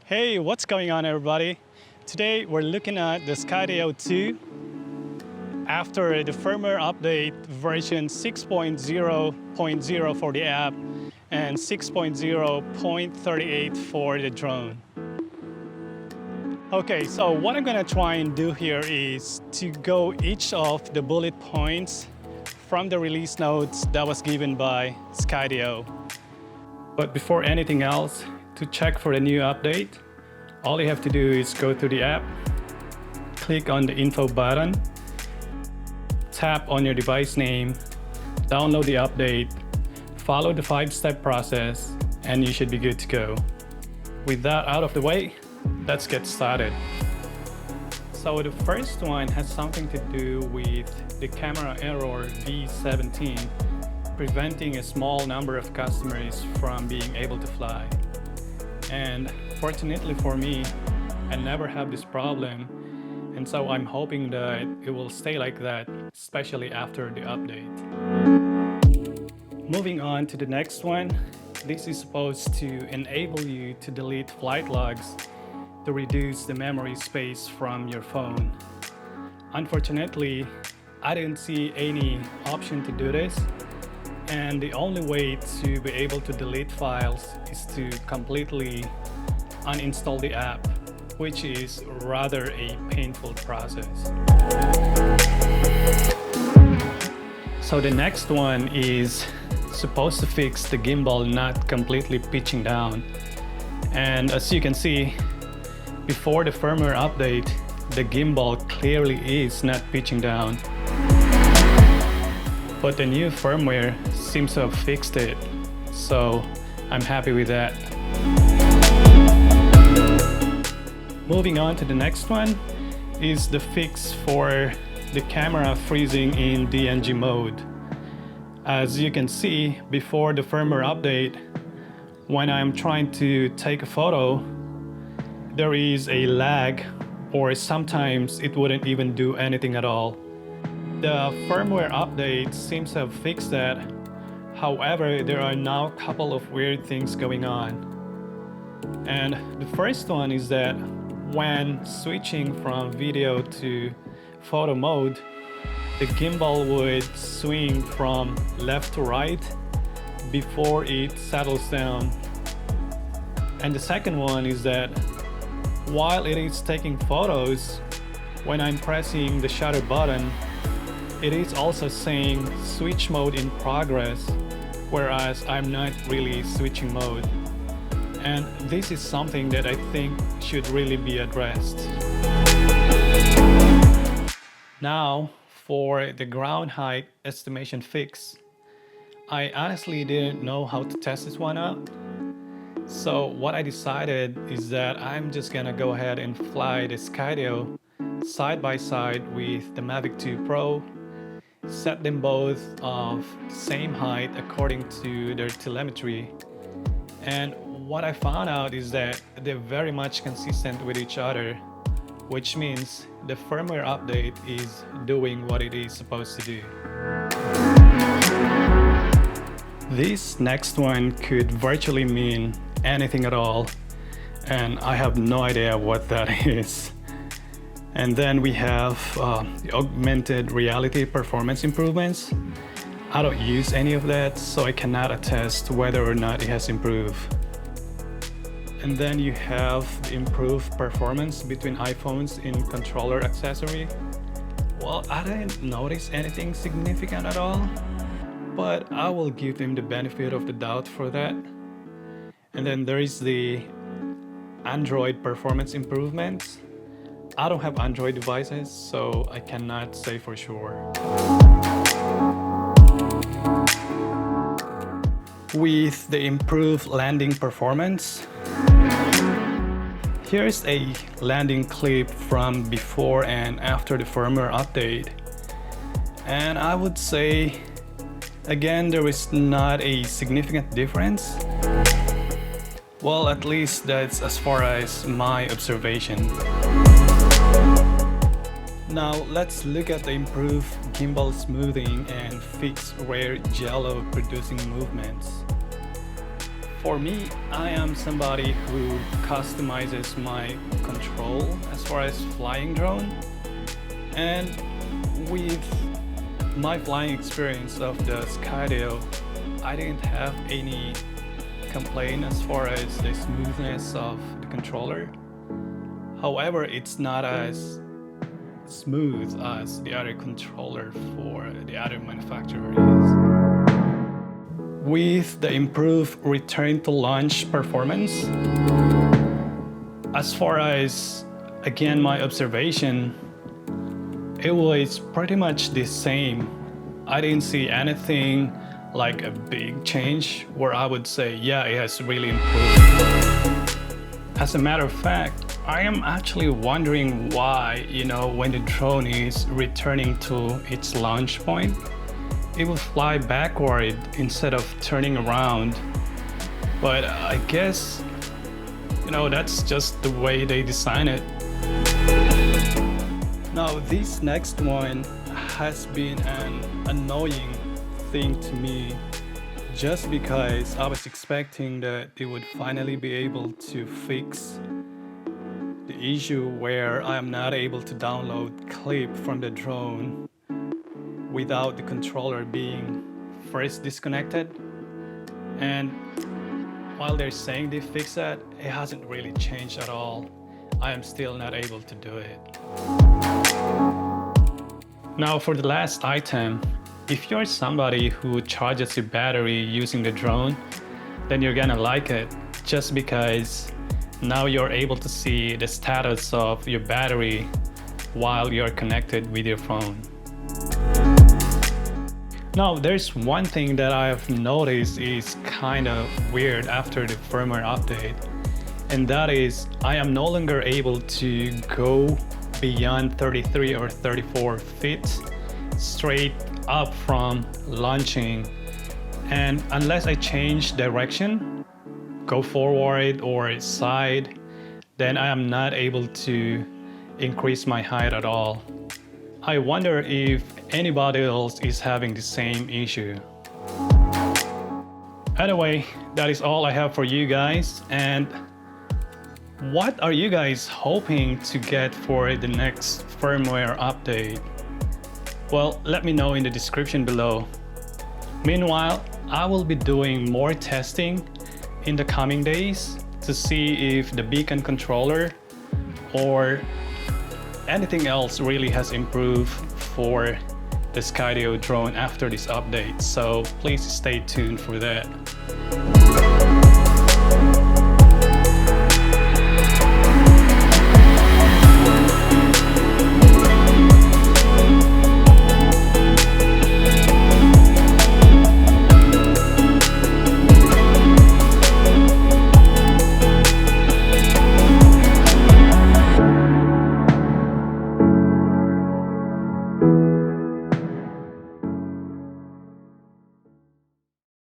Hey, what's going on everybody? Today we're looking at the Skydio 2 after the firmware update version 6.0.0 for the app and 6.0.38 for the drone. Okay, so what I'm gonna try and do here is to go each of the bullet points from the release notes that was given by Skydio. But before anything else, to check for the new update, all you have to do is go to the app, click on the info button, tap on your device name, download the update, follow the 5-step process, and you should be good to go. With that out of the way, let's get started. So the first one has something to do with the camera error V17, preventing a small number of customers from being able to fly. And fortunately for me, I never have this problem, and so I'm hoping that it will stay like that, especially after the update. Moving on to the next one, this is supposed to enable you to delete flight logs to reduce the memory space from your phone. Unfortunately, I didn't see any option to do this, and the only way to be able to delete files is to completely uninstall the app, which is rather a painful process. So the next one is supposed to fix the gimbal not completely pitching down. And as you can see, before the firmware update, the gimbal clearly is not pitching down. But the new firmware seems to have fixed it, so I'm happy with that. Moving on to the next one is the fix for the camera freezing in DNG mode. As you can see, before the firmware update, when I'm trying to take a photo, there is a lag, or sometimes it wouldn't even do anything at all. The firmware update seems to have fixed that. However, there are now a couple of weird things going on. And the first one is that when switching from video to photo mode, the gimbal would swing from left to right before it settles down. And the second one is that while it is taking photos, when I'm pressing the shutter button, it is also saying switch mode in progress, whereas I'm not really switching mode. And this is something that I think should really be addressed. Now, for the ground height estimation fix, I honestly didn't know how to test this one out. So what I decided is that I'm just gonna go ahead and fly the Skydio side by side with the Mavic 2 Pro, set them both of the same height according to their telemetry. And what I found out is that they're very much consistent with each other, which means the firmware update is doing what it is supposed to do. This next one could virtually mean anything at all, and I have no idea what that is. And then we have the augmented reality performance improvements. I don't use any of that, so I cannot attest whether or not it has improved. And then you have the improved performance between iPhones in controller accessory. Well, I didn't notice anything significant at all, but I will give them the benefit of the doubt for that. And then there is the Android performance improvements. I don't have Android devices, so I cannot say for sure. With the improved landing performance, here's a landing clip from before and after the firmware update. And I would say, again, there is not a significant difference. Well, at least that's as far as my observation. Now let's look at the improved gimbal smoothing and fix rare jello producing movements. For me, I am somebody who customizes my control as far as flying drone, and with my flying experience of the Skydio, I didn't have any complaint as far as the smoothness of the controller. However, it's not as smooth as the other controller for the other manufacturer is. With the improved return to launch performance, as far as, again, my observation, it was pretty much the same. I didn't see anything like a big change where I would say, yeah, it has really improved. As a matter of fact, I am actually wondering why, when the drone is returning to its launch point, it will fly backward instead of turning around. But I guess, that's just the way they design it. Now, this next one has been an annoying thing to me, just because I was expecting that they would finally be able to fix the issue where I am not able to download clip from the drone without the controller being first disconnected. And while they're saying they fixed that, it hasn't really changed at all. I am still not able to do it. Now for the last item, if you're somebody who charges your battery using the drone, then you're gonna like it, just because now you're able to see the status of your battery while you're connected with your phone. Now, there's one thing that I've noticed is kind of weird after the firmware update, and that is I am no longer able to go beyond 33 or 34 feet straight up from launching, and unless I change direction, go forward or side, then I am not able to increase my height at all. I wonder if anybody else is having the same issue. Anyway, that is all I have for you guys. And what are you guys hoping to get for the next firmware update? Well, let me know in the description below. Meanwhile, I will be doing more testing in the coming days to see if the beacon controller or anything else really has improved for the Skydio drone after this update. So please stay tuned for that.